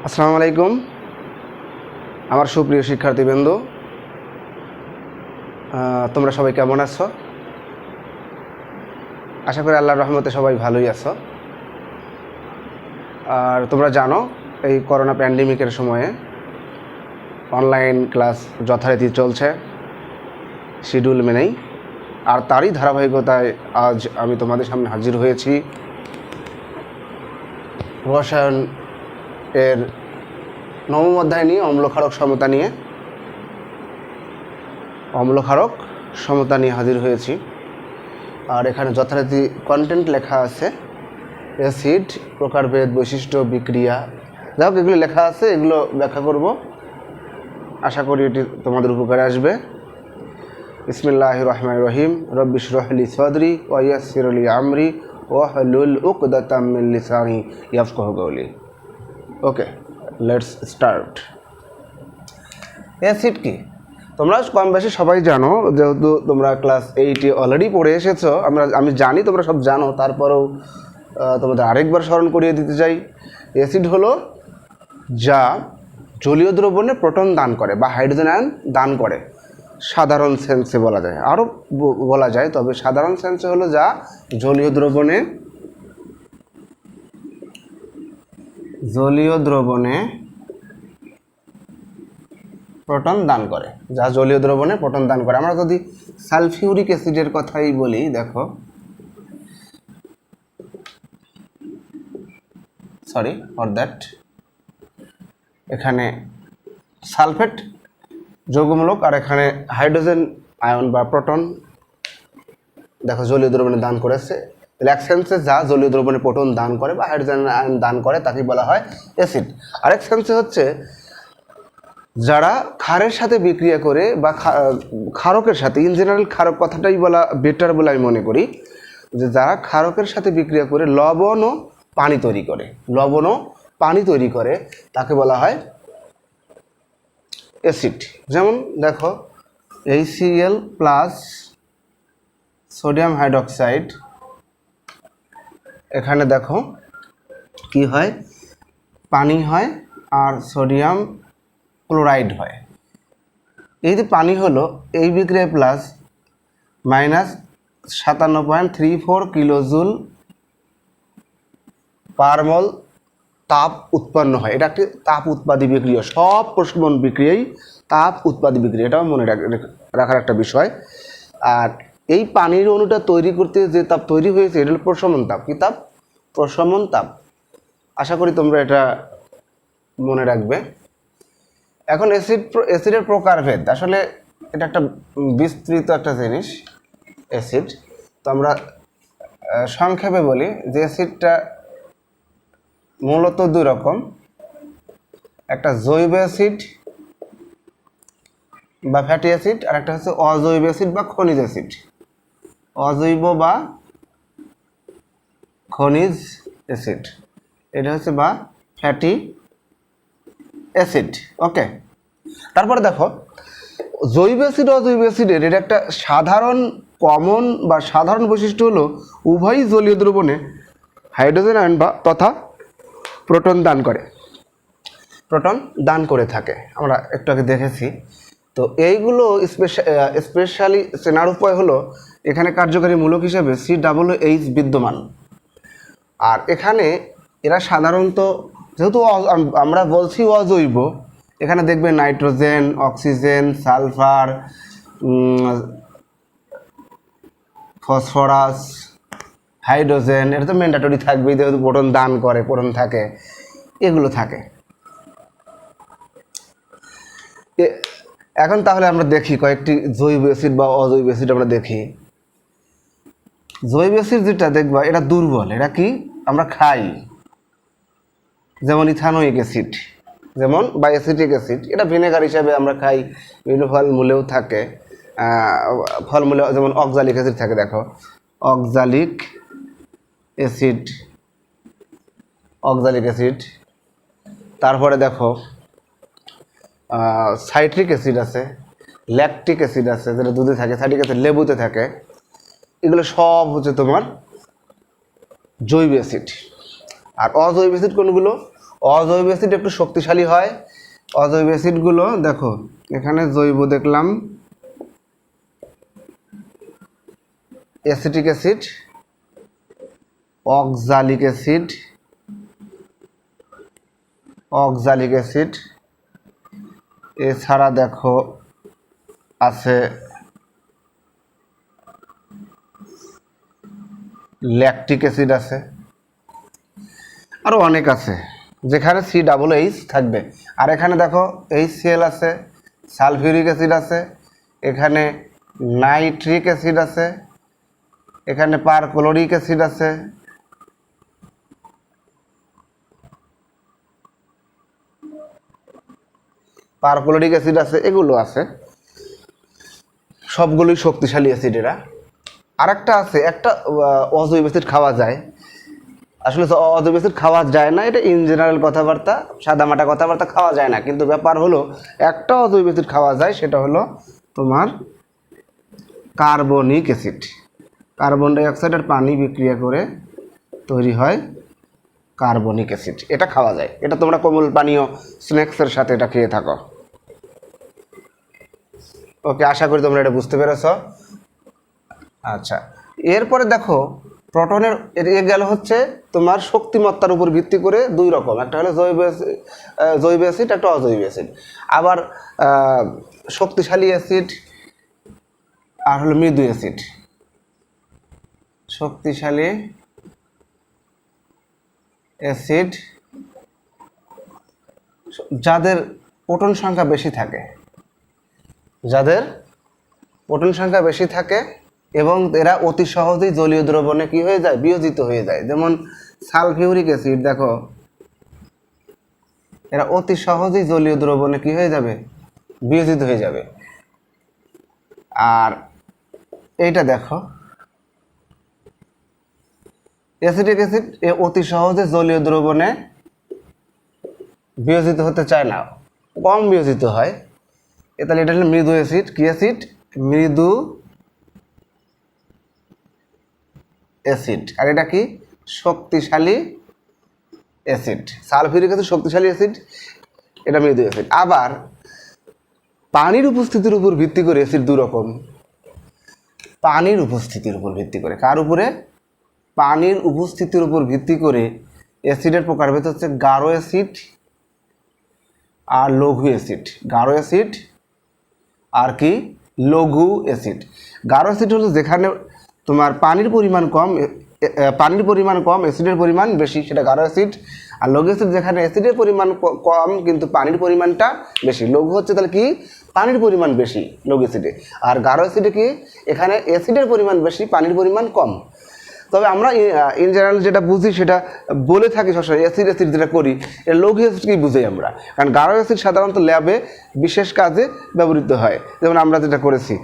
আসসালামু আলাইকুম আমার সুপ্রিয় শিক্ষার্থীবৃন্দ, তোমরা সবাই কেমন আছো? আশা করি আল্লাহর রহমতে সবাই ভালোই আছো। আর তোমরা জানো এই করোনা প্যান্ডেমিকের সময়ে অনলাইন ক্লাস যথারীতি চলছে শিডিউল মেনেই। আর তারই ধারাবাহিকতায় আজ আমি তোমাদের সামনে হাজির হয়েছি রসায়ন এর নবম অধ্যায় নিয়ে অম্লক্ষারক সমতা নিয়ে হাজির হয়েছি। আর এখানে যথারীতি কন্টেন্ট লেখা আছে, অ্যাসিড, প্রকারভেদ, বৈশিষ্ট্য, বিক্রিয়া, যাই হোক এগুলো লেখা আছে, এগুলো ব্যাখ্যা করব। আশা করি এটি তোমাদের উপকারে আসবে। বিসমিল্লাহির রহমানির রহিম। রব্বি ইশরাহ লি সাদরি ওয়া ইয়াসসির লি আমরি ওয়াহলুল উকদাতাম মিন লিসানি ইয়াফকাহু কাওলি। ওকে, লেটস স্টার্ট। অ্যাসিড কি তোমরা কম বেশি সবাই জানো, যেহেতু তোমরা ক্লাস 8-এ অলরেডি পড়ে এসেছো। আমি জানি তোমরা সব জানো, তারপরেও তোমাদের আরেকবার স্মরণ করিয়ে দিতে চাই। অ্যাসিড হলো যা জলীয় দ্রবণে প্রোটন দান করে বা হাইড্রোজেন আয়ন দান করে, সাধারণ সেন্সে বলা যায়, আরও বলা যায়, তবে সাধারণ সেন্সে হলো যা জলীয় দ্রবণে প্রোটন দান করে, যা জলীয় দ্রবণে প্রোটন দান করে। আমরা যদি সালফিউরিক অ্যাসিডের কথাই বলি, দেখো, এখানে সালফেট যৌগমূলক আর এখানে হাইড্রোজেন আয়ন বা প্রোটন, দেখো জলীয় দ্রবণে দান করেছে। এক সেন্সে যা জলীয় দ্রবণে প্রোটন দান করে বা হাইড্রোজেন আয়ন দান করে তাকে বলা হয় অ্যাসিড। আরেক সেন্সে হচ্ছে যারা ক্ষারের সাথে বিক্রিয়া করে বা ক্ষারকের সাথে, ইন জেনারেল ক্ষারক কথাটাই বলা বেটার বলে আমি মনে করি, যে যারা ক্ষারকের সাথে বিক্রিয়া করে লবণ ও পানি তৈরি করে তাকে বলা হয় অ্যাসিড। যেমন দেখো HCl প্লাস সোডিয়াম হাইড্রোক্সাইড, এখানে দেখো কি হয়, পানি হয় আর সোডিয়াম ক্লোরাইড হয়। এই যে পানি হলো, এই বিক্রিয়া প্লাস -57.34 কিলোজুল পার মোল তাপ উৎপন্ন হয়। এটা একটি তাপ উৎপাদী বিক্রিয়া। সব প্রশমন বিক্রিয়াই তাপ উৎপাদী বিক্রিয়া, এটাও মনে রাখার একটা বিষয়। আর এই পানির অণুটা তৈরি করতে যে তাপ তৈরি হয়েছে এটা হলো প্রশমন তাপ। কি তাপ? প্রশমন তাপ। আশা করি তোমরা এটা মনে রাখবে। এখন অ্যাসিডের প্রকারভেদ, আসলে এটা একটা বিস্তৃত একটা জিনিস অ্যাসিড। তো আমরা সংক্ষেপে বলি যে অ্যাসিডটা মূলত দুই রকম, একটা জৈব অ্যাসিড বা ফ্যাটি অ্যাসিড, আর একটা হচ্ছে অজৈব অ্যাসিড বা খনিজ অ্যাসিড। অজৈব বা খনিজ অ্যাসিড, এটা হচ্ছে বা ফ্যাটি অ্যাসিড। ওকে, তারপরে দেখো জৈব অ্যাসিড অজৈব অ্যাসিডের এটা একটা সাধারণ বৈশিষ্ট্য হলো উভয়ই জলীয় দ্রবণে হাইড্রোজেন আয়ন বা তথা প্রোটন দান করে থাকে। আমরা একটু আগে দেখেছি। তো এইগুলো স্পেশালি চেনার উপায় হলো এখানে কার্যকারী মূলক হিসেবে COOH বিদ্যমান। আর এখানে এরা সাধারণত, যেহেতু আমরা বলছি অজৈব, এখানে দেখবে nitrogen, oxygen, sulphur, phosphorus, hydrogen, এটা তো ম্যান্ডেটরি থাকবেই, যেহেতু প্রোটন দান করে, প্রোটন থাকে, এগুলো থাকে। এখন তাহলে আমরা দেখি কয়েকটি জৈব অ্যাসিড বা অজৈব অ্যাসিড আমরা দেখি। জৈব অ্যাসিড যেটা দেখবা এটা দুর্বল, এটা কি আমরা খাই, যেমন ইথানোয়িক অ্যাসিড, যেমন বা অ্যাসিটিক অ্যাসিড, এটা ভিনেগার হিসাবে আমরা খাই, বিভিন্ন ফলমূলেও থাকে। ফলমূলে যেমন অক্সালিক অ্যাসিড থাকে, দেখো অক্সালিক অ্যাসিড। তারপরে দেখো সাইট্রিক অ্যাসিড আছে, ল্যাকটিক অ্যাসিড আছে, যেটা দুধে থাকে, সাইট্রিক অ্যাসিড লেবুতে থাকে। এগুলো সব হচ্ছে তোমার জৈব অ্যাসিড। আর অজৈব অ্যাসিড কোনগুলো? অজৈব অ্যাসিড একটু শক্তিশালী হয়। অজৈব অ্যাসিডগুলো দেখো, এখানে জৈব দেখলাম, acetic acid, oxalic acid, oxalic acid, এছাড়া দেখো আছে ল্যাকটিক অ্যাসিড আছে, আরও অনেক আছে, যেখানে COOH থাকবে। আর এখানে দেখো HCl আছে, সালফিউরিক অ্যাসিড আছে, এখানে নাইট্রিক অ্যাসিড আছে, এখানে পারক্লোরিক অ্যাসিড আছে, পারক্লোরিক অ্যাসিড আছে, এগুলো আছে, সবগুলোই শক্তিশালী অ্যাসিড এরা। আরেকটা আছে, একটা অজৈব অ্যাসিড খাওয়া যায়। আসলে অজৈব অ্যাসিড খাওয়া যায় না, এটা ইন জেনারেল কথাবার্তা, সাদামাটা কথাবার্তা, খাওয়া যায় না। কিন্তু ব্যাপার হলো একটা অজৈব অ্যাসিড খাওয়া যায়, সেটা হলো তোমার কার্বনিক অ্যাসিড। কার্বন ডাইঅক্সাইড আর পানি বিক্রিয়া করে তৈরি হয় কার্বনিক অ্যাসিড, এটা খাওয়া যায়। এটা তোমরা কোমল পানীয় স্ন্যাক্সের সাথে এটা খেয়ে থাকো। ওকে, আশা করি তোমরা এটা বুঝতে পেরেছ। আচ্ছা, এরপরে দেখো প্রোটনের এ গেল হচ্ছে তোমার শক্তিমত্তার উপর ভিত্তি করে দুই রকম, একটা হলো জৈব অ্যাসিড, একটা অজৈব অ্যাসিড। আবার শক্তিশালী অ্যাসিড আর হলো মৃদু অ্যাসিড। শক্তিশালী অ্যাসিড যাদের প্রোটন সংখ্যা বেশি থাকে, যাদের প্রোটন সংখ্যা বেশি থাকে এবং এরা অতি সহজেই জলীয় দ্রবণে কি হয়ে যায়, বিয়োজিত হয়ে যায়। যেমন সালফিউরিক অ্যাসিড দেখো, এরা অতি সহজেই জলীয় দ্রবণে কি হয়ে যাবে, বিয়োজিত হয়ে যাবে। আর এইটা দেখো অ্যাসিটিক অ্যাসিড, এ অতি সহজে জলীয় দ্রবণে বিয়োজিত হতে চায় না, কম বিয়োজিত হয়। তাহলে এটা হলো মৃদু অ্যাসিড। কি অ্যাসিড? মৃদু অ্যাসিড। আর এটা কি? শক্তিশালী অ্যাসিড। সালফিউরিক অ্যাসিড শক্তিশালী অ্যাসিড, এটা মৃদু অ্যাসিড। আবার পানির উপস্থিতির উপর ভিত্তি করে অ্যাসিড দুই রকম। পানির উপস্থিতির উপর ভিত্তি করে, কার উপরে? পানির উপস্থিতির উপর ভিত্তি করে অ্যাসিডের প্রকারভেদ হচ্ছে গাঢ় অ্যাসিড আর লঘু অ্যাসিড। গাঢ় অ্যাসিড আর কি? লঘু অ্যাসিড। গাঢ় অ্যাসিড হলো যেখানে তোমার পানির পরিমাণ কম অ্যাসিডের পরিমাণ বেশি, সেটা গাঢ় অ্যাসিড। আর লঘু অ্যাসিড যেখানে অ্যাসিডের পরিমাণ কম কিন্তু পানির পরিমাণটা বেশি। লঘু হচ্ছে তাহলে কি? পানির পরিমাণ বেশি লঘু অ্যাসিডে। আর গাঢ় অ্যাসিডে কি? এখানে অ্যাসিডের পরিমাণ বেশি, পানির পরিমাণ কম। তবে আমরা ইন জেনারেল যেটা বুঝি সেটা বলে থাকি সবসময়, অ্যাসিড যেটা করি এটা লঘু অ্যাসিডকেই বুঝি আমরা। কারণ গাঢ় অ্যাসিড সাধারণত ল্যাবে বিশেষ কাজে ব্যবহৃত হয়। যেমন আমরা যেটা করেছি,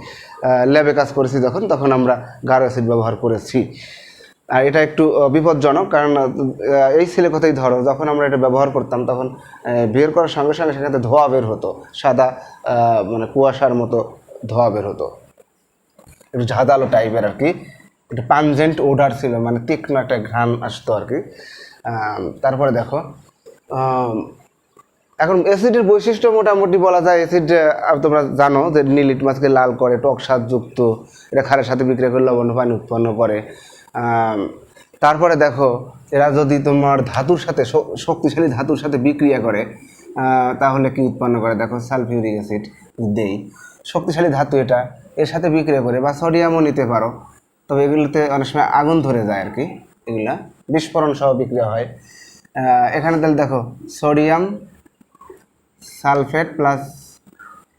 ল্যাবে কাজ করেছি তখন আমরা গাঢ় অ্যাসিড ব্যবহার করেছি। আর এটা একটু বিপজ্জনক, কারণ এই ছেলে কথাই ধরো, যখন আমরা এটা ব্যবহার করতাম তখন বের করার সঙ্গে সঙ্গে সেখানে ধোঁয়া বের হতো, সাদা মানে কুয়াশার মতো ধোঁয়া বের হতো, একটু ঝাঁঝালো টাইপের আর কি। একটু পানজেন্ট ওডার ছিল, মানে তীক্ষ্ণ একটা ঘ্রাণ আসতো আর কি। তারপরে দেখো এখন অ্যাসিডের বৈশিষ্ট্য মোটামুটি বলা যায়। অ্যাসিড তোমরা জানো যে নীলিট মাছকে লাল করে, টক স্বাদযুক্ত, এটা ক্ষারের সাথে বিক্রিয়া করে লবণ পানি উৎপন্ন করে। তারপরে দেখো এরা যদি তোমার ধাতুর সাথে, শক্তিশালী ধাতুর সাথে বিক্রিয়া করে তাহলে কি উৎপন্ন করে? দেখো সালফিউরিক অ্যাসিড দেই, শক্তিশালী ধাতু, এটা এর সাথে বিক্রিয়া করে, বা সোডিয়ামও নিতে পারো। তবে এগুলোতে অনেক সময় আগুন ধরে যায় আর কি, এগুলা বিস্ফোরণ সহ বিক্রিয়া হয়। এখানে তাহলে দেখো sodium sulphate plus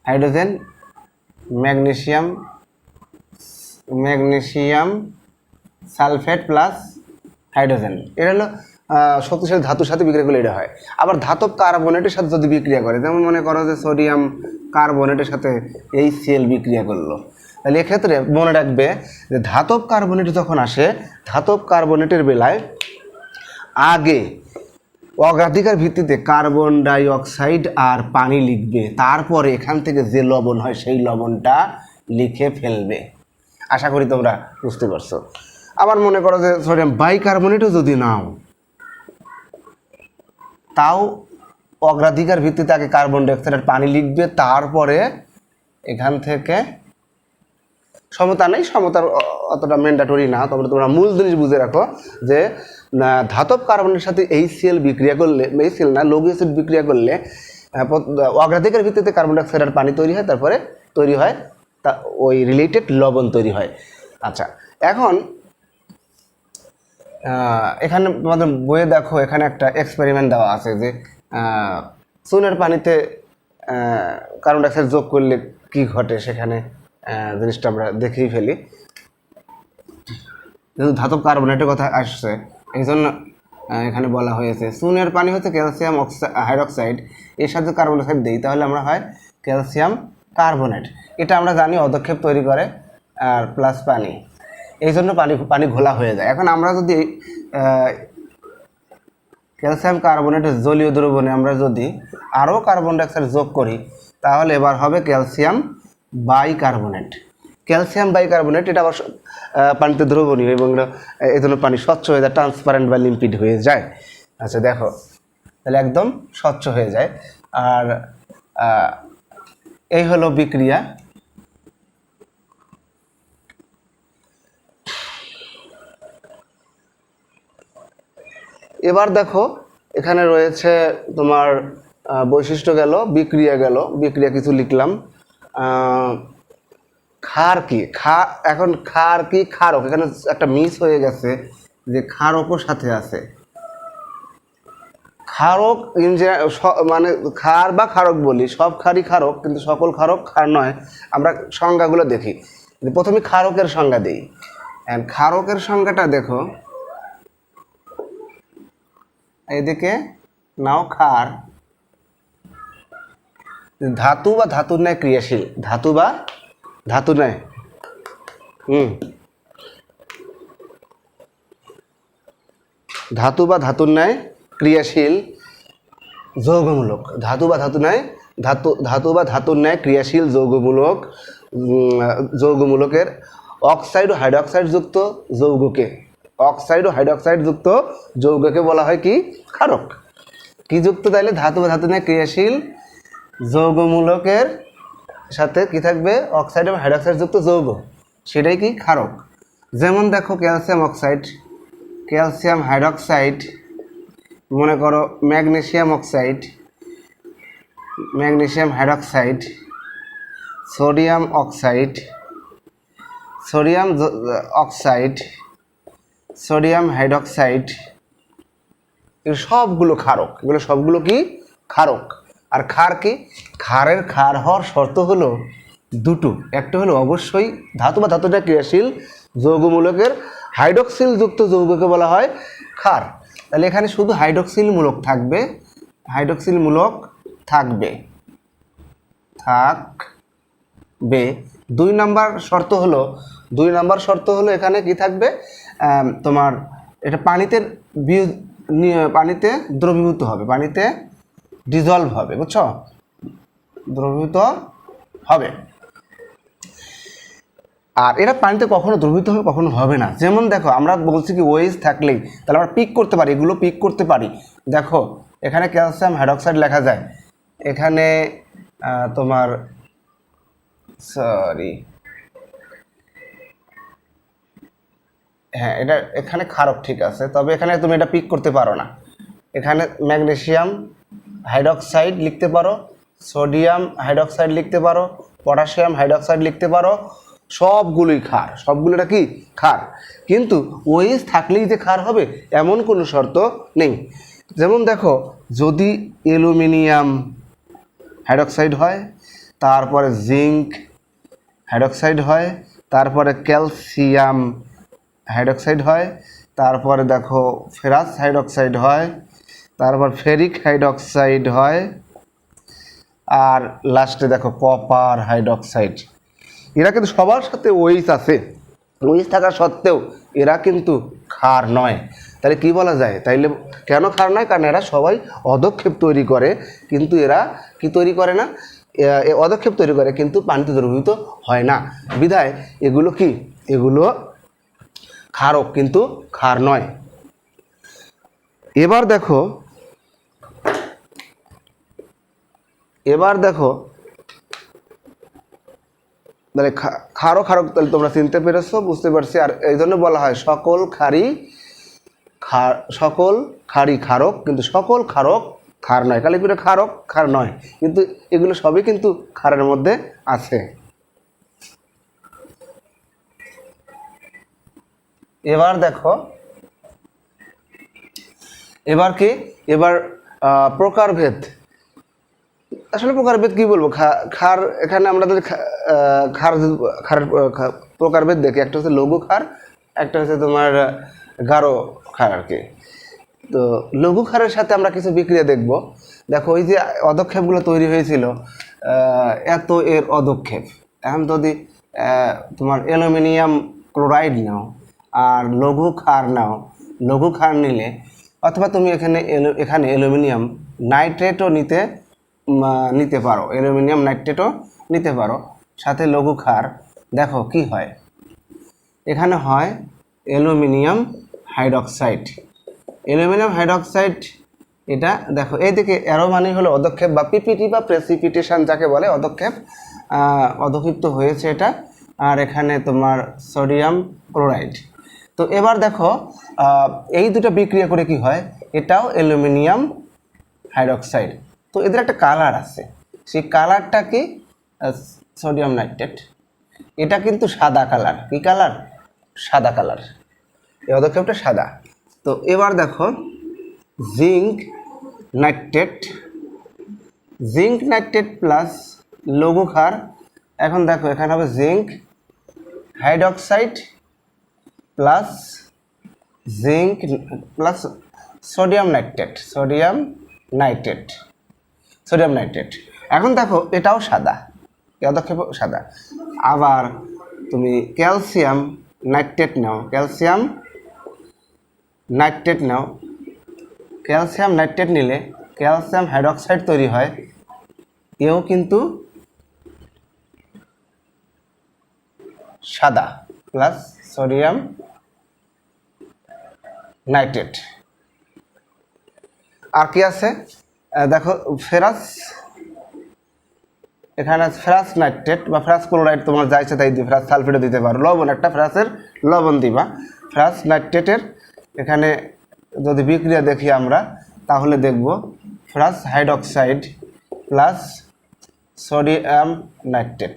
hydrogen, magnesium sulphate plus hydrogen, এটা হলো শক্তিশালী ধাতুর সাথে বিক্রিয়া করলে এটা হয়। আবার ধাতব কার্বনেটের সাথে যদি বিক্রিয়া করে, যেমন মনে করো যে সোডিয়াম কার্বনেটের সাথে HCl বিক্রিয়া করলো, তাহলে এক্ষেত্রে মনে রাখবে যে ধাতব কার্বনেট যখন আসে, ধাতব কার্বনেটের বেলায় আগে অগ্রাধিকার ভিত্তিতে কার্বন ডাই অক্সাইড আর পানি লিখবে, তারপরে এখান থেকে যে লবণ হয় সেই লবণটা লিখে ফেলবে। আশা করি তোমরা বুঝতে পারছো। আবার মনে করো যে সোডিয়াম বাইকার্বনেটও যদি নাও, তাও অগ্রাধিকার ভিত্তিতে আগে কার্বন ডাইঅক্সাইডের পানি লিখবে, তারপরে এখান থেকে সমতা নেই, সমতার অতটা ম্যান্ডেটরি না, তবে তোমরা মূল জিনিস বুঝে রাখো যে ধাতব কার্বনের সাথে HCl বিক্রিয়া করলে, HCl না লঘু অ্যাসিড বিক্রিয়া করলে অগ্রাধিকার ভিত্তিতে কার্বন ডাইঅক্সাইডের পানি তৈরি হয়, তারপরে তৈরি হয় তা ওই রিলেটেড লবণ তৈরি হয়। আচ্ছা, এখন এখানে তোমাদের বইয়ে দেখো এখানে একটা এক্সপেরিমেন্ট দেওয়া আছে যে চুনের পানিতে কার্বন ডাইঅক্সাইড যোগ করলে কি ঘটে, সেখানে জিনিসটা আমরা দেখেই ফেলি। যেহেতু ধাতব কার্বনেটের কথা আসছে, এই জন্য এখানে বলা হয়েছে চুনের পানি হচ্ছে ক্যালসিয়াম হাইড্রক্সাইড, এর সাথে কার্বন ডাইঅক্সাইড দিই তাহলে আমরা হয় ক্যালসিয়াম কার্বনেট। এটা আমরা জানি অদক্ষেপ তৈরি করে আর প্লাস পানি, এই জন্য পানি ঘোলা হয়ে যায়। এখন আমরা যদি ক্যালসিয়াম কার্বনেটের জলীয় দ্রবণে আমরা যদি আরও কার্বন ডাইঅক্সাইড যোগ করি, তাহলে এবার হবে ক্যালসিয়াম বাইকার্বনেট। ক্যালসিয়াম বাইকার্বনেট এটা আবার পানিতে দ্রবণীয় এবং এই জন্য পানি স্বচ্ছ হয়ে যায়, ট্রান্সপারেন্ট বা লিম্পিড হয়ে যায়। আচ্ছা দেখো, তাহলে একদম স্বচ্ছ হয়ে যায়। আর এই হলো বিক্রিয়া। এবার দেখো এখানে রয়েছে তোমার বৈশিষ্ট্য গেল, বিক্রিয়া গেল, বিক্রিয়া কিছু লিখলাম। ক্ষার কি, এখন ক্ষার কি ক্ষারক, এখানে একটা মিস হয়ে গেছে যে ক্ষারকও সাথে আছে। ক্ষারক মানে ক্ষার বা ক্ষারক বলি, সব ক্ষারই ক্ষারক, কিন্তু সকল ক্ষারক ক্ষার নয়। আমরা সংজ্ঞাগুলো দেখি, প্রথমে ক্ষারকের সংজ্ঞা দিই। ক্ষারকের সংজ্ঞাটা দেখো, এদিকে নাও ক্ষার, ধাতু বা ধাতুর ন্যায় ক্রিয়াশীল, ধাতু বা ধাতুর ন্যায় ধাতু বা ধাতুর ন্যায় ক্রিয়াশীল যৌগমূলক, ধাতু বা ধাতু ন্যায় ধাতু বা ধাতুর ন্যায় ক্রিয়াশীল যৌগমূলকের অক্সাইড ও হাইড্রোক্সাইড যুক্ত যৌগকে, অক্সাইড ও হাইড্রোক্সাইড যুক্ত যৌগকে বলা হয় কি ক্ষারক। কি যুক্ত, তাইলে ধাতু বা ধাতু ন্যায় ক্রিয়াশীল যৌগমূলকের সাথে কি থাকবে, অক্সাইড এবং হাইড্রোক্সাইড যুক্ত যৌগ, সেটাই কি ক্ষারক। যেমন দেখো ক্যালসিয়াম অক্সাইড, ক্যালসিয়াম হাইড্রোক্সাইড, মনে করো magnesium oxide, magnesium hydroxide, sodium oxide, sodium oxide, sodium hydroxide, এগুলো সবগুলো ক্ষারক, এগুলো সবগুলো কি ক্ষারক। আর ক্ষার কি, ক্ষারের ক্ষার হওয়ার শর্ত হলো দুটো, একটা হলো অবশ্যই ধাতু বা ধাতুটা ক্রিয়াশীল যৌগমূলকের হাইড্রোক্সিল যুক্ত যৌগকে বলা হয় ক্ষার। তাহলে এখানে শুধু হাইড্রোক্সিল মূলক থাকবে, হাইড্রোক্সিল মূলক থাকবে। দুই নাম্বার শর্ত হলো এখানে কি থাকবে, তোমার এটা পানিতে দ্রবীভূত হবে, পানিতে ডিজলভ হবে, বুঝছো, দ্রবীভূত হবে। আর এরা পানিতে কখনো দ্রবীভূত হবে কখনো হবে না। যেমন দেখো আমরা বলছি কি ওয়েজ থাকলেই, তাহলে আমরা পিক করতে পারি, এগুলো পিক করতে পারি। দেখো এখানে ক্যালসিয়াম হাইড্রোক্সাইড লেখা যায়, এখানে তোমার হ্যাঁ এটা এখানে ক্ষারক ঠিক আছে, তবে এখানে তুমি এটা পিক করতে পারো না। এখানে ম্যাগনেসিয়াম হাইড্রোক্সাইড লিখতে পারো, সোডিয়াম হাইড্রোক্সাইড লিখতে পারো, পটাশিয়াম হাইড্রোক্সাইড লিখতে পারো, সবগুলোই ক্ষার, সবগুলোটা কি ক্ষার। কিন্তু ওএইচ থাকলেই যে ক্ষার হবে এমন কোনো শর্ত নেই। যেমন দেখো যদি অ্যালুমিনিয়াম হাইড্রোক্সাইড হয়, তারপরে জিঙ্ক হাইড্রোক্সাইড হয়, তারপরে ক্যালসিয়াম হাইড্রোক্সাইড হয়, তারপরে দেখো ফেরাস হাইড্রোক্সাইড হয়, তারপর ফেরিক হাইড্রোক্সাইড হয়, আর লাস্টে দেখো কপার হাইড্রোক্সাইড। এরা কিন্তু সবার সাথে ওএইচ আছে, ওএইচ থাকা সত্ত্বেও এরা কিন্তু ক্ষার নয়। তাহলে কি বলা যায়, তাইলে কেন ক্ষার নয়, কারণ এরা সবাই অদক্ষেপ তৈরি করে, কিন্তু এরা কি তৈরি করে না, অদক্ষেপ তৈরি করে কিন্তু পানিতে দ্রবীভূত হয় না। বিধায় এগুলো কি, এগুলো ক্ষারক কিন্তু ক্ষার নয়। এবার দেখো তাহলে ক্ষারক তাহলে তোমরা চিনতে পেরেছো, বুঝতে পারছি। আর এই জন্য বলা হয় সকল খারি ক্ষারক, কিন্তু সকল ক্ষারক ক্ষার নয়। কালিপুরে ক্ষারক ক্ষার নয়, কিন্তু এগুলো সবই কিন্তু ক্ষারের মধ্যে আছে। এবার দেখো, এবার প্রকারভেদ। আসলে প্রকারভেদ কি বলবো, ক্ষার এখানে আমরা যদি ক্ষারের প্রকারভেদ দেখি, একটা হচ্ছে লঘু ক্ষার, একটা হচ্ছে তোমার গাঢ় ক্ষার আর কি। তো লঘু ক্ষারের সাথে আমরা কিছু বিক্রিয়া দেখব। দেখো ওই যে অধক্ষেপগুলো তৈরি হয়েছিল, এত এর অধক্ষেপ, এখন যদি তোমার অ্যালুমিনিয়াম ক্লোরাইড নাও আর লঘু ক্ষার নাও, লঘু ক্ষার নিলে, অথবা তুমি এখানে অ্যালুমিনিয়াম নাইট্রেটও নিতে পারো, অ্যালুমিনিয়াম নাইট্রেটও নিতে পারো সাথে লঘু ক্ষার। দেখো কি হয়, এখানে হয় অ্যালুমিনিয়াম হাইড্রক্সাইড। এটা দেখো এইদিকে অ্যারো মানে হলো অধক্ষেপ বা পিপিটি বা প্রেসিপিটেশন যাকে বলে, অধক্ষেপ, অধক্ষিপ্ত হয়েছে এটা। আর এখানে তোমার সোডিয়াম ক্লোরাইড। তো এবার দেখো এই দুটো বিক্রিয়া করে কি হয়, এটাও অ্যালুমিনিয়াম হাইড্রক্সাইড। তো এদের একটা কালার আছে, সেই কালারটা কি সোডিয়াম নাইট্রেট। এটা কিন্তু সাদা কালার। কি কালার? সাদা কালার। এই অধক্ষেপটা সাদা। তো এবার দেখো জিঙ্ক নাইট্রেট প্লাস লঘু ক্ষার। এখন দেখো এখানে হবে zinc hydroxide plus sodium nitrate. এখন দেখো এটাও সাদা, এই অধক্ষেপ সাদা। আবার তুমি ক্যালসিয়াম নাইট্রেট নাও, ক্যালসিয়াম নাইট্রেট নিলে ক্যালসিয়াম হাইড্রক্সাইড তৈরি হয়, এও কিন্তু সাদা, প্লাস সোডিয়াম নাইট্রেট। আর কি আছে দেখো, এখানে ফেরাস নাইট্রেট বা ফেরাস ক্লোরাইড, তোমার যা ইচ্ছে তাই দিবে, ফেরাস সালফেটও দিতে পারো, লবণ একটা ফেরাসের লবণ দিবা। ফেরাস নাইট্রেটের এখানে যদি বিক্রিয়া দেখি আমরা, তাহলে দেখব ferrous hydroxide plus sodium nitrate.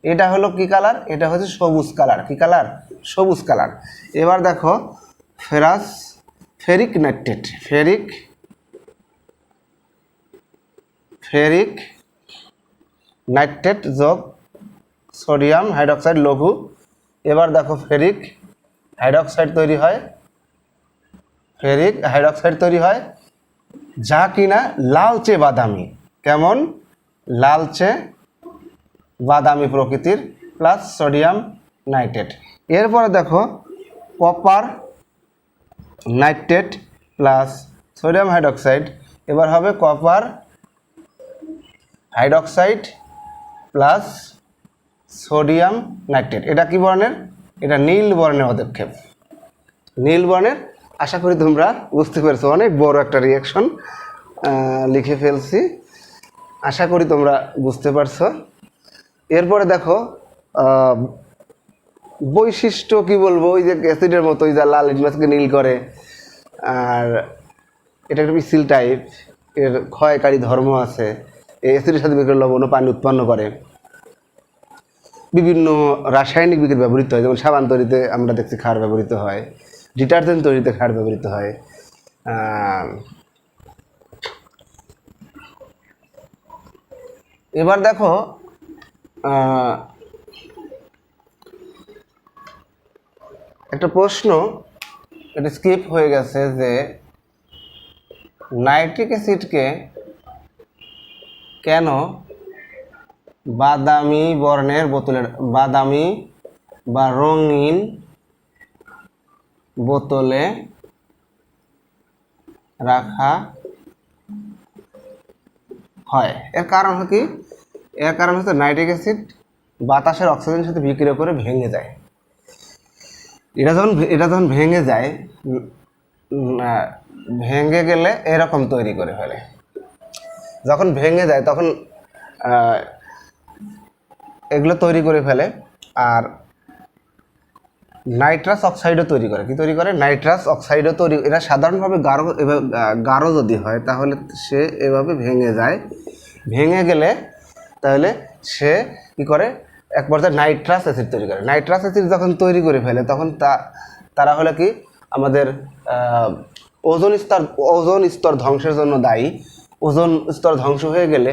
এটা হলো কি কালার? এটা হচ্ছে সবুজ কালার। কি কালার? সবুজ কালার। এবার দেখো ফেরিক নাইট্রেট যোগ সোডিয়াম হাইড্রক্সাইড লঘু। এবার দেখো ফেরিক হাইড্রক্সাইড তৈরি হয়, যা কিনা লালচে বাদামি। কেমন? লালচে বাদামি প্রকৃতির, প্লাস সোডিয়াম নাইট্রেট। এরপরে দেখো copper nitrate plus sodium hydroxide. এবার হবে copper hydroxide plus sodium nitrate. এটা কি বর্ণের? এটা নীল বর্ণের পদক্ষেপ, নীল বর্ণের। আশা করি তোমরা বুঝতে পেরেছো, অনেক বড় একটা রিয়াকশন লিখে ফেলছি, আশা করি তোমরা বুঝতে পারছো। এরপরে দেখো বৈশিষ্ট্য কি বলবো, ওই যে অ্যাসিডের মতো, ওই যে লাল লিটমাসকে নীল করে, আর এটা একটা পিসিল টাইপ, এর ক্ষয়কারী ধর্ম আছে। এই অ্যাসিডের সাথে বিক্রিয়া লবণ ও পানি উৎপন্ন করে। বিভিন্ন রাসায়নিক বিক্রিয়া ব্যবহৃত হয়, যেমন সাবান তৈরিতে আমরা দেখছি ক্ষার ব্যবহৃত হয়, ডিটারজেন্ট তৈরিতে ক্ষার ব্যবহৃত হয়। এবার দেখো একটা প্রশ্ন, এটা স্কিপ হয়ে গেছে, যে নাইট্রিক অ্যাসিডকে কেন বাদামি বর্ণের বোতলের, বাদামি বা রঙিন বোতলে রাখা হয়? এর কারণ কি? এর কারণ হচ্ছে নাইট্রিক অ্যাসিড বাতাসের অক্সিজেনের সাথে বিক্রিয়া করে ভেঙে যায়। এটা যখন ভেঙে যায়, ভেঙে গেলে এরকম তৈরি করে ফেলে। যখন ভেঙে যায় তখন এগুলো তৈরি করে ফেলে। আর নাইট্রাস অক্সাইডও তৈরি করে। কি তৈরি করে? নাইট্রাস অক্সাইডও তৈরি। এরা সাধারণভাবে গাঢ় যদি হয় তাহলে সে এভাবে ভেঙে যায়। ভেঙে গেলে তাহলে সে কী করে? এক পর্যায়ে নাইট্রাস অ্যাসিড তৈরি করে। নাইট্রাস অ্যাসিড যখন তৈরি করে ফেলে তখন তারা হলো কি আমাদের ওজোন স্তর ধ্বংসের জন্য দায়ী। ওজোন স্তর ধ্বংস হয়ে গেলে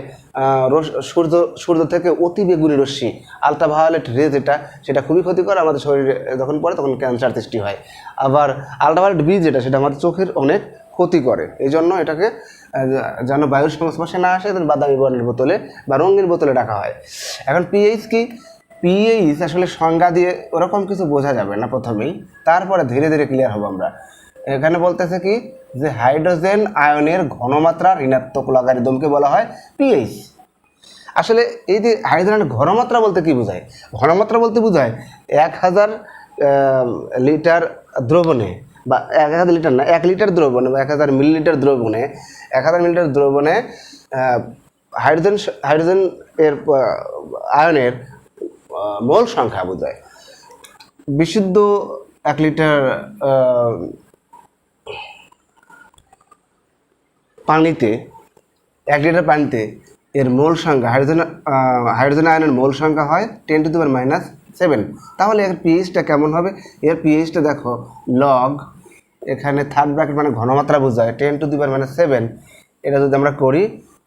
সূর্য থেকে অতি বেগুনি রশ্মি, আলট্রাভায়োলেট রে সেটা খুবই ক্ষতিকর। আমাদের শরীরে যখন পড়ে তখন ক্যান্সার সৃষ্টি হয়। আবার আলট্রাভায়োলেট বি সেটা আমাদের চোখের অনেক ক্ষতি করে। এই জন্য এটাকে যেন বায়ুর সংস্পর্শে না আসে বাদামি বর্ণের বোতলে বা রঙিন বোতলে রাখা হয়। এখন পিএইচ কি? পিএইচ আসলে সংজ্ঞা দিয়ে ওরকম কিছু বোঝা যাবে না প্রথমেই, তারপরে ধীরে ধীরে ক্লিয়ার হবো আমরা। এখানে বলতেছে কি যে হাইড্রোজেন আয়নের ঘনমাত্রা ঋণাত্মক লগারিদমকে বলা হয় পিএইচ। আসলে এই যে হাইড্রোজেনের ঘনমাত্রা বলতে কি বোঝায়? ঘনমাত্রা বলতে বোঝায় 1000 লিটার দ্রবণে, বা 1000 লিটার না, 1 লিটার দ্রবণে বা 1000 মিলিলিটার দ্রবণে, 1000 মিলিলিটার দ্রবণে হাইড্রোজেন এর আয়নের মোল সংখ্যা বোঝায়। বিশুদ্ধ 1 লিটার পানিতে, 1 লিটার পানিতে এর মোল সংখ্যা হাইড্রোজেন আয়নের মোল সংখ্যা হয় 10⁻⁷। তাহলে এর পিএইচটা কেমন হবে? এর পিএইচটা দেখো লগ, এখানে থার্ড ব্র্যাকেট মানে ঘনমাত্রা বোঝায় 10⁻⁷। এটা যদি আমরা করি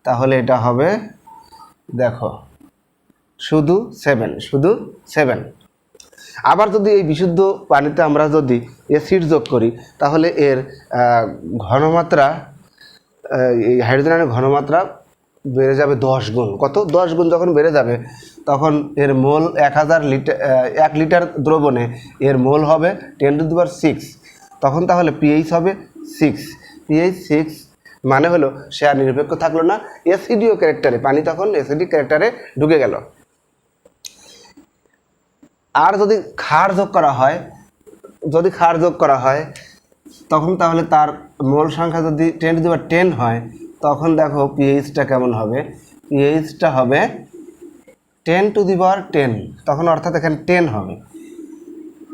তাহলে এটা হবে দেখো শুধু 7। আবার যদি এই বিশুদ্ধ পানিতে আমরা যদি অ্যাসিড যোগ করি তাহলে এর ঘনমাত্রা, এই হাইড্রোজেনের ঘনমাত্রা বেড়ে যাবে 10 গুণ। কত? 10 গুণ যখন বেড়ে যাবে তখন এর মোল 1 লিটার দ্রবণে এর মোল হবে 10⁶। তখন তাহলে পিএইচ হবে 6। পিএইচ 6 মানে হলো সে আর নিরপেক্ষ থাকলো না, অ্যাসিডীয় ক্যারেক্টারে, পানি তখন অ্যাসিডিক ক্যারেক্টারে ঢুকে গেল। আর যদি ক্ষার যোগ করা হয় তখন তাহলে তার মোল সংখ্যা যদি 10⁻10 হয় তখন দেখো পিএইচটা কেমন হবে? পিএইচটা হবে 10⁻10। তখন অর্থাৎ এখানে 10 হবে।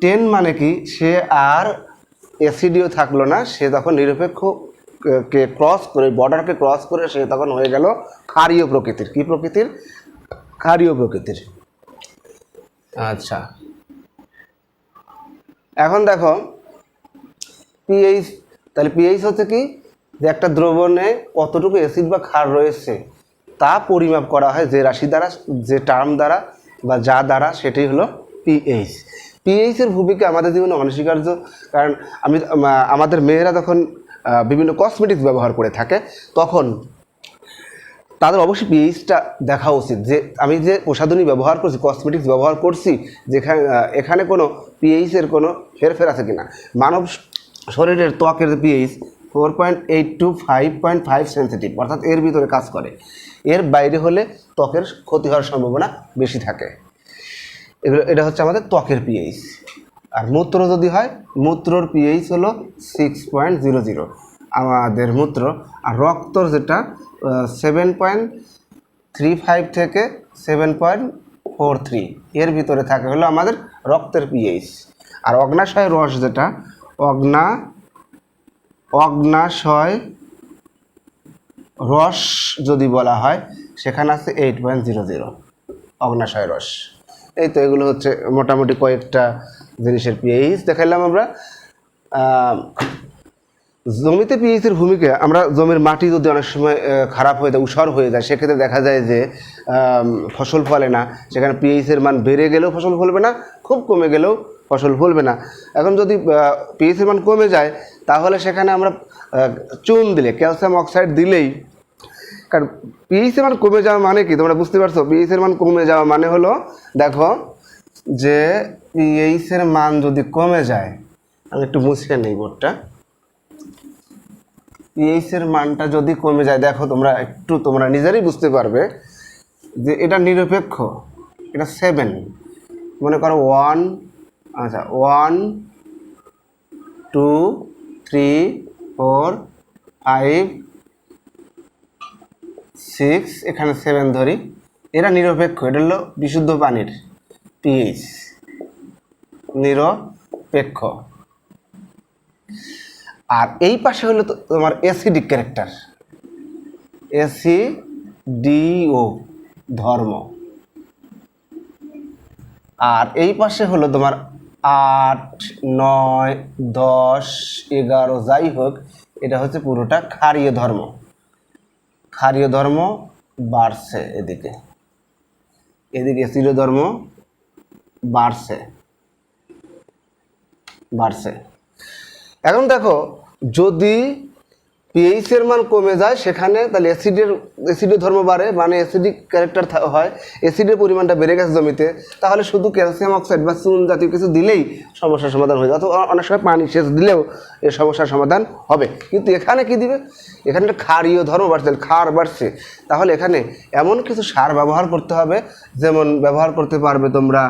10 মানে কি? সে আর অ্যাসিডীয় থাকলো না, সে তখন নিরপেক্ষ কে ক্রস করে, বর্ডারকে ক্রস করে সে তখন হয়ে গেল ক্ষারীয় প্রকৃতির। কি প্রকৃতির? ক্ষারীয় প্রকৃতির। আচ্ছা, এখন দেখো পিএইচ, তাহলে পিএইচ হচ্ছে কি? যে একটা দ্রবণে কতটুকু অ্যাসিড বা ক্ষার রয়েছে তা পরিমাপ করা হয় যে রাশি দ্বারা, যে টার্ম দ্বারা বা যা দ্বারা, সেটাই হলো পিএইচ। পিএইচের ভূমিকা আমাদের জীবনে অনস্বীকার্য। কারণ আমাদের মেয়েরা যখন বিভিন্ন কসমেটিক্স ব্যবহার করে থাকে তখন তাদের অবশ্যই পিএইচটা দেখা উচিত, যে আমি যে প্রসাধনী ব্যবহার করছি, কসমেটিক্স ব্যবহার করছি, এখানে কোনো পিএইচের কোনো হেরফের আছে কিনা। মানব শরীরের ত্বকের পিএইচ 4.8 to 5.5 সেন্সিটিভ, অর্থাৎ এর ভিতরে কাজ করে। এর বাইরে হলে ত্বকের ক্ষতি হওয়ার সম্ভাবনা বেশি থাকে। এটা হচ্ছে আমাদের ত্বকের পিএইচ। আর মূত্র যদি হয়, মূত্রর পিএইচ হলো 6.00 আমাদের মূত্র। আর রক্তর যেটা 7.35 থেকে 7.43 এর ভিতরে থাকে হলো আমাদের রক্তের পিএইচ। আর অগ্নাশয় রস যেটা, অগ্নাশয় রস যদি বলা হয় সেখানে আছে 8.00 অগ্নাশয় রস। এই তো এগুলো হচ্ছে মোটামুটি কয়েকটা জিনিসের পিএইচ দেখাইলাম আমরা। জমিতে পিএইচের ভূমিকা, আমরা জমির মাটি যদি অনেক সময় খারাপ হয়ে যায়, ঊষর হয়ে যায়, সেক্ষেত্রে দেখা যায় যে ফসল ফলে না। সেখানে পিএইচের মান বেড়ে গেলেও ফসল ফলবে না, খুব কমে গেলেও ফসল ফলবে না। এখন যদি পিএইচের মান কমে যায় তাহলে সেখানে আমরা চুন দিলে, ক্যালসিয়াম অক্সাইড দিলেই, কারণ পিএইচের মান কমে যাওয়া মানে কি তোমরা বুঝতে পারছো? পিএইচের মান কমে যাওয়া মানে হলো, দেখো যে পিএইচের মান যদি কমে যায়, আমি একটু মুছে নেই বোর্ডটা। পিএইচের মানটা যদি কমে যায়, দেখো তোমরা নিজেরাই বুঝতে পারবে যে এটা নিরপেক্ষ। এটা 7, মনে করো 1, আচ্ছা 1 2 3 4 5 6 এখানে 7 ধরি, এরা নিরপেক্ষ। এটা হলো বিশুদ্ধ পানির পিএইচ, নিরপেক্ষ। আর এই পাশে হলো তোমার অ্যাসিডিক ক্যারেক্টার, অ্যাসিডিও ধর্ম। আর এই পাশে হলো তোমার 8 9 10 11 যাই হোক, এটা হচ্ছে পুরোটা ক্ষারীয় ধর্ম। ক্ষারীয় ধর্ম বাড়ছে, এদিকে অ্যাসিডীয় ধর্ম বাড়ছে। এখন দেখো, যদি পিএইচ এর মান কমে যায় সেখানে, তাহলে অ্যাসিডীয় ধর্ম বাড়ে, মানে অ্যাসিডিক ক্যারেক্টার হয়, অ্যাসিডের পরিমাণটা বেড়ে গেছে জমিতে, তাহলে শুধু ক্যালসিয়াম অক্সাইড বা চুন জাতীয় কিছু দিলেই সমস্যার সমাধান হয়ে যায়। অথবা অনেক সময় পানি সেচ দিলেও এই সমস্যার সমাধান হবে। কিন্তু এখানে কি দিবে, এখানে ক্ষারীয় ধর্ম বাড়ছে, ক্ষার বাড়ছে, তাহলে এখানে এমন কিছু সার ব্যবহার করতে হবে, যেমন ব্যবহার করতে পারবে তোমরা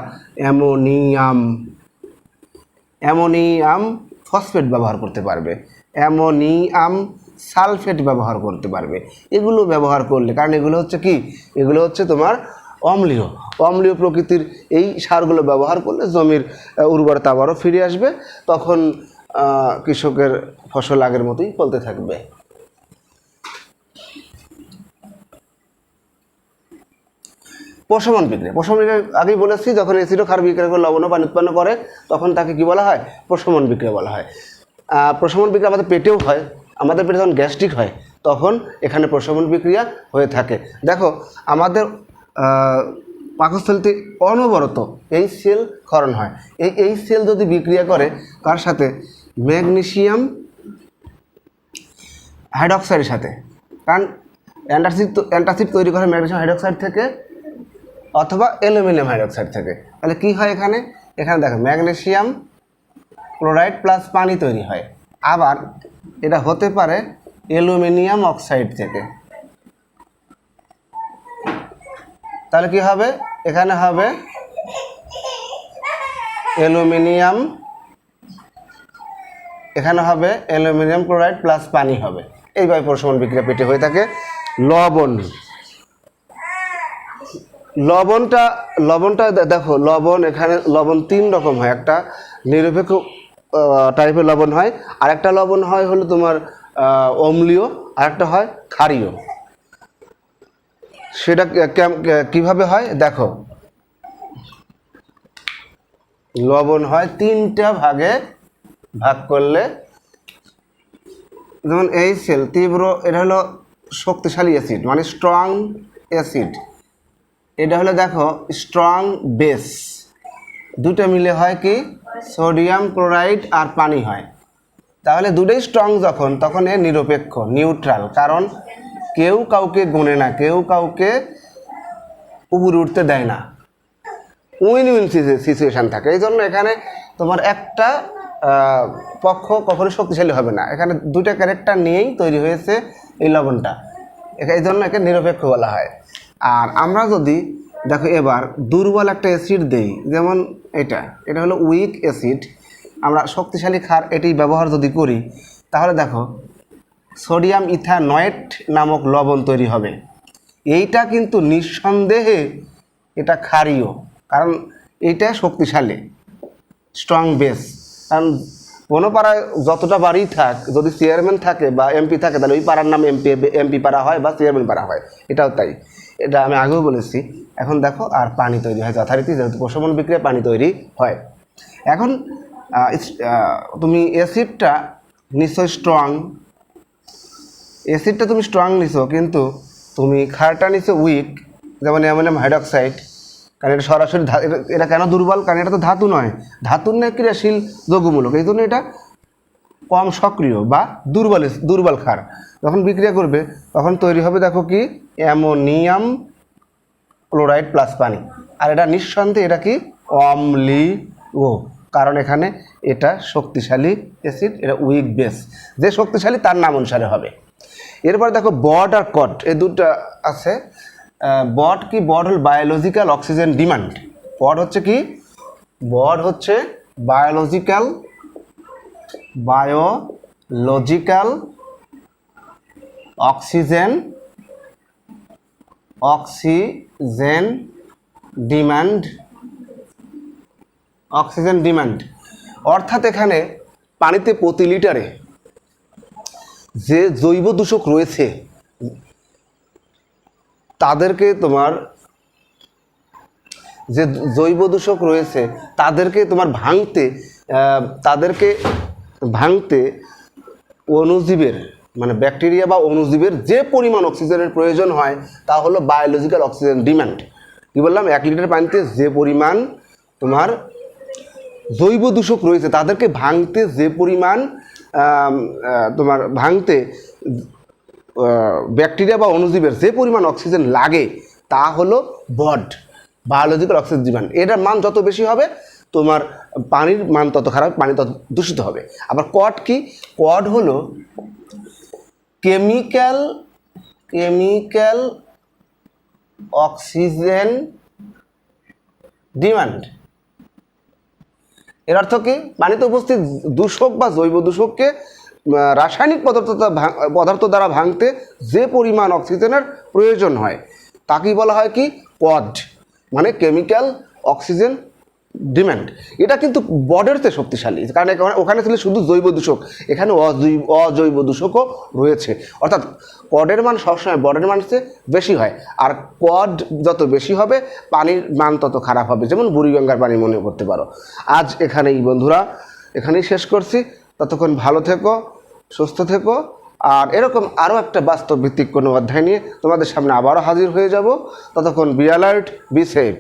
অ্যামোনিয়াম ফসফেট ব্যবহার করতে পারবে, অ্যামোনিয়াম সালফেট ব্যবহার করতে পারবে। এগুলো ব্যবহার করলে, কারণ এগুলো হচ্ছে কি, এগুলো হচ্ছে তোমার অম্লীয় প্রকৃতির। এই সারগুলো ব্যবহার করলে জমির উর্বরতা আবারও ফিরে আসবে, তখন কৃষকের ফসল আগের মতোই ফলতে থাকবে। প্রশমন বিক্রিয়া আগেই বলেছি, যখন অ্যাসিড ও ক্ষার বিক্রিয়া করে লবণ ও পানি উৎপন্ন করে, তখন তাকে কি বলা হয়, প্রশমন বিক্রিয়া বলা হয়। প্রশমন বিক্রিয়া আমাদের পেটেও হয়, আমাদের পেটে যখন গ্যাস্ট্রিক হয় তখন এখানে প্রশমন বিক্রিয়া হয়ে থাকে। দেখো, আমাদের পাকস্থলীতে অনবরত এই সেল ক্ষরণ হয়। এই সেল যদি বিক্রিয়া করে কার সাথে, ম্যাগনেসিয়াম হাইড্রক্সাইডের সাথে, কারণ অ্যান্টাসিড তৈরি করে ম্যাগনেসিয়াম হাইড্রক্সাইড থেকে অথবা অ্যালুমিনিয়াম হাইড্রক্সাইড থেকে। তাহলে কি হয় এখানে দেখো, ম্যাগনেসিয়াম ক্লোরাইড প্লাস পানি তৈরি হয়। আবার এটা হতে পারে অ্যালুমিনিয়াম অক্সাইড থেকে। তাহলে কি হবে, এখানে হবে অ্যালুমিনিয়াম ক্লোরাইড প্লাস পানি হবে। এইভাবে প্রশমন বিক্রিয়া পেটে হয়ে থাকে। লবণটা দেখো, এখানে লবণ 3 রকম হয়। একটা নিরপেক্ষ টাইপের লবণ হয়, আর একটা লবণ হয় হলো তোমার অম্লীয়, আর একটা হয় ক্ষারীয়। সেটা কিভাবে হয় দেখো, লবণ হয় 3টা ভাগে ভাগ করলে, যেমন এই সেল তীব্র, এটা হলো শক্তিশালী অ্যাসিড, মানে স্ট্রং অ্যাসিড। এটা হলো দেখো স্ট্রং বেস, দুটো মিলে হয় কি, সোডিয়াম ক্লোরাইড আর পানি হয়। তাহলে দুটোই স্ট্রং যখন, তখন এ নিরপেক্ষ, নিউট্রাল, কারণ কেউ কাউকে গুনে না, কেউ কাউকে উপরে উঠতে দেয় না, উইন উইন সিচুয়েশান থাকে। এই জন্য এখানে তোমার একটা পক্ষ কখনো শক্তিশালী হবে না, এখানে দুটা ক্যারেক্টার নিয়েই তৈরি হয়েছে এই লবণটা, এই জন্য একে নিরপেক্ষ বলা হয়। আর আমরা যদি দেখো এবার দুর্বল একটা অ্যাসিড দেই, যেমন এটা হলো উইক অ্যাসিড, আমরা শক্তিশালী ক্ষার এটি ব্যবহার যদি করি, তাহলে দেখো সোডিয়াম ইথানয়েট নামক লবণ তৈরি হবে। এইটা কিন্তু নিঃসন্দেহে এটা ক্ষারীয়, কারণ এইটা শক্তিশালী, স্ট্রং বেস। কারণ কোনো পাড়ায় যতটা বাড়ি থাক, যদি চেয়ারম্যান থাকে বা এমপি থাকে, তাহলে ওই পাড়ার নাম এমপি পাড়া হয় বা চেয়ারম্যান পাড়া হয়, এটাও তাই। এটা আমি আগেও বলেছি। এখন দেখো, আর পানি তৈরি হয় যথারীতি, যেহেতু প্রশমন বিক্রিয়া পানি তৈরি হয়। এখন তুমি অ্যাসিডটা নিশ্চয় স্ট্রং, অ্যাসিডটা তুমি স্ট্রং নিছো, কিন্তু তুমি ক্ষারটা নিছো উইক, যেমন অ্যামোনিয়াম হাইড্রক্সাইড। কারণ এটা সরাসরি এটা কেন দুর্বল, কারণ এটা তো ধাতু নয়, ধাতুর নয় ক্রিয়াশীল যৌগমূলক, এই জন্য এটা কম সক্রিয় বা দুর্বল ক্ষার। যখন বিক্রিয়া করবে তখন তৈরি হবে দেখো কি, অ্যামোনিয়াম ক্লোরাইড প্লাস পানি। আর এটা নিঃসন্দেহে এটা কি, অম্লীয়, কারণ এখানে এটা শক্তিশালী অ্যাসিড, এটা উইক বেস। যে শক্তিশালী তার নাম অনুসারে হবে। এরপর দেখো বড আর কট, এই দুটো আছে। বড কি, বড হল বায়োলজিক্যাল অক্সিজেন ডিমান্ড। বড হচ্ছে কি, বড হচ্ছে বায়োলজিক্যাল বায়োলজিক্যাল অক্সিজেন ডিমান্ড অর্থাৎ এখানে পানিতে প্রতি লিটারে যে জৈব দূষক রয়েছে তাদেরকে তোমার ভাঙতে অণুজীবের মানে ব্যাকটেরিয়া বা অণুজীবের যে পরিমাণ অক্সিজেনের প্রয়োজন হয় তা হলো বায়োলজিক্যাল অক্সিজেন ডিমান্ড। কি বললাম? 1 লিটার পানিতে যে পরিমাণ তোমার জৈব দূষক রয়েছে তাদেরকে ভাঙতে যে পরিমাণ ব্যাকটেরিয়া বা অণুজীবের যে পরিমাণ অক্সিজেন লাগে তা হলো বড, বায়োলজিক্যাল অক্সিজেন ডিমান্ড। এটার মান যত বেশি হবে তোমার পানির মান তত খারাপ, পানি তত দূষিত হবে। আবার কড কি? কড হলো কেমিক্যাল অক্সিজেন ডিমান্ড। এর অর্থ কি? পানিতে উপস্থিত দূষক বা জৈব দূষককে রাসায়নিক পদার্থ দ্বারা ভাঙতে যে পরিমাণ অক্সিজেনের প্রয়োজন হয় তাকেই বলা হয় কি? কড, মানে কেমিক্যাল অক্সিজেন ডিমান্ড। এটা কিন্তু বডের চেয়ে শক্তিশালী, কারণ ওখানে ছিল শুধু জৈব দূষক, এখানে অজৈব দূষকও রয়েছে। অর্থাৎ কডের মান সবসময় বডের মান চেয়ে বেশি হয়, আর কড যত বেশি হবে পানির মান তত খারাপ হবে। যেমন বুড়িগঙ্গার পানি মনে করতে পারো। আজ এখানেই বন্ধুরা, এখানেই শেষ করছি। ততক্ষণ ভালো থেকো, সুস্থ থেকো, আর এরকম আরও একটা বাস্তব ভিত্তিক কোনো অধ্যায় নিয়ে তোমাদের সামনে আবারও হাজির হয়ে যাব। ততক্ষণ বি অ্যালার্ট, বি সেফ।